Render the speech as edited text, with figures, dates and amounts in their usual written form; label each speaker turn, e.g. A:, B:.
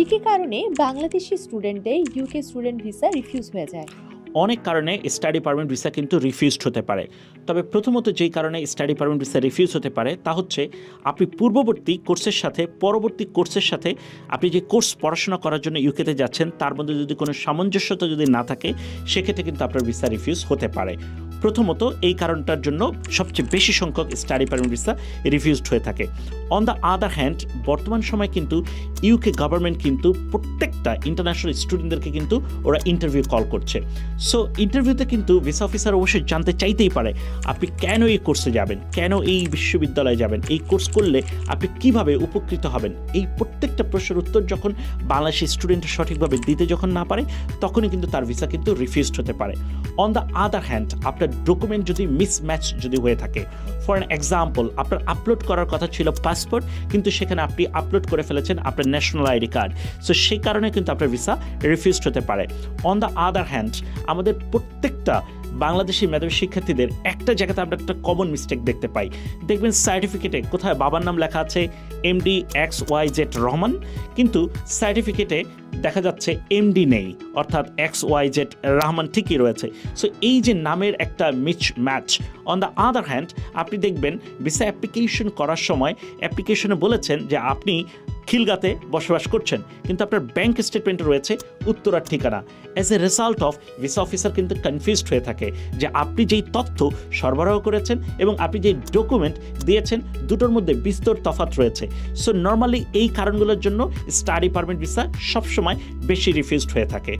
A: কি কারণে বাংলাদেশি স্টুডেন্টদের ইউকে স্টুডেন্ট ভিসা রিফিউজ হয়ে যায়?
B: অনেক কারণে স্টাডি পারমিট ভিসা কিন্তু রিফিউজড হতে পারে। তবে প্রথমত যেই কারণে স্টাডি পারমিট ভিসা রিফিউজ হতে পারে তা হচ্ছে আপনি পূর্ববর্তী কোর্সের সাথে পরবর্তী কোর্সের সাথে আপনি যে কোর্স পড়াশোনা করার জন্য ইউকেতে যাচ্ছেন তার মধ্যে যদি কোনো সামঞ্জস্যতা যদি না থাকে সেক্ষেত্রে কিন্তু আপনার ভিসা রিফিউজ হতে পারে। প্রথমত এই কারণটার জন্য সবচেয়ে বেশি সংখ্যক স্টাডি পারমিট ভিসা রিফিউজড হয়ে থাকে। অন দ্য আদার হ্যান্ড বর্তমান সময় কিন্তু ইউকে গভর্নমেন্ট কিন্তু প্রত্যেকটা ইন্টারন্যাশনাল স্টুডেন্টদেরকে কিন্তু ওরা ইন্টারভিউ কল করছে। সো ইন্টারভিউতে কিন্তু ভিসা অফিসার অবশ্যই জানতে চাইতেই পারে আপনি কেন এই কোর্সে যাবেন, কেন এই বিশ্ববিদ্যালয়ে যাবেন, এই কোর্স করলে আপনি কিভাবে উপকৃত হবেন। এই প্রত্যেকটা প্রশ্নের উত্তর যখন বাংলাদেশি স্টুডেন্ট সঠিকভাবে দিতে যখন না পারে তখনই কিন্তু তার ভিসা কিন্তু রিফিউজড হতে পারে। অন দ্য আদার হ্যান্ড আপনার ডকুমেন্ট যদি মিসম্যাচ যদি হয়ে থাকে, ফর অ্যান এক্সাম্পল আপনার আপলোড করার কথা ছিল পাসপোর্ট কিন্তু সেখানে আপনি আপলোড করে ফেলেছেন আপনার ন্যাশনাল আইডি কার্ড, সো সেই কারণে কিন্তু আপনার ভিসা রিফিউজড হতে পারে। অন দ্য আদার হ্যান্ড আমাদের প্রত্যেকটা বাংলাদেশি মেধাবী শিক্ষার্থীদের একটা জায়গাতে আমরা একটা কমন মিস্টেক দেখতে পাই। দেখবেন সার্টিফিকেটে কোথায় বাবার নাম লেখা আছে MD XYZ রহমান, কিন্তু সার্টিফিকেটে দেখা যাচ্ছে MD নেই, অর্থাৎ XYZ রহমান ঠিকই রয়েছে। সো এই যে নামের একটা mismatch. On the other hand আপনি দেখবেন ভিসা অ্যাপ্লিকেশন করার সময় অ্যাপ্লিকেশনে বলেছেন যে আপনি খিলগাতে বসবাস করছেন কিন্তু আপনার ব্যাংক স্টেটমেন্টে রয়েছে উত্তরার ঠিকানা। As a result of visa officer কিন্তু কনফিউজড হয়ে থাকে যে আপনি যেই তথ্য সরবরাহ করেছেন এবং আপনি যেই ডকুমেন্ট দিয়েছেন দুটোর মধ্যে বিস্তর তফাৎ রয়েছে। সো নর্মালি এই কারণগুলোর জন্য স্টাডি পারমিট ভিসা সবসময় বেশি রিফিউজড হয়ে থাকে।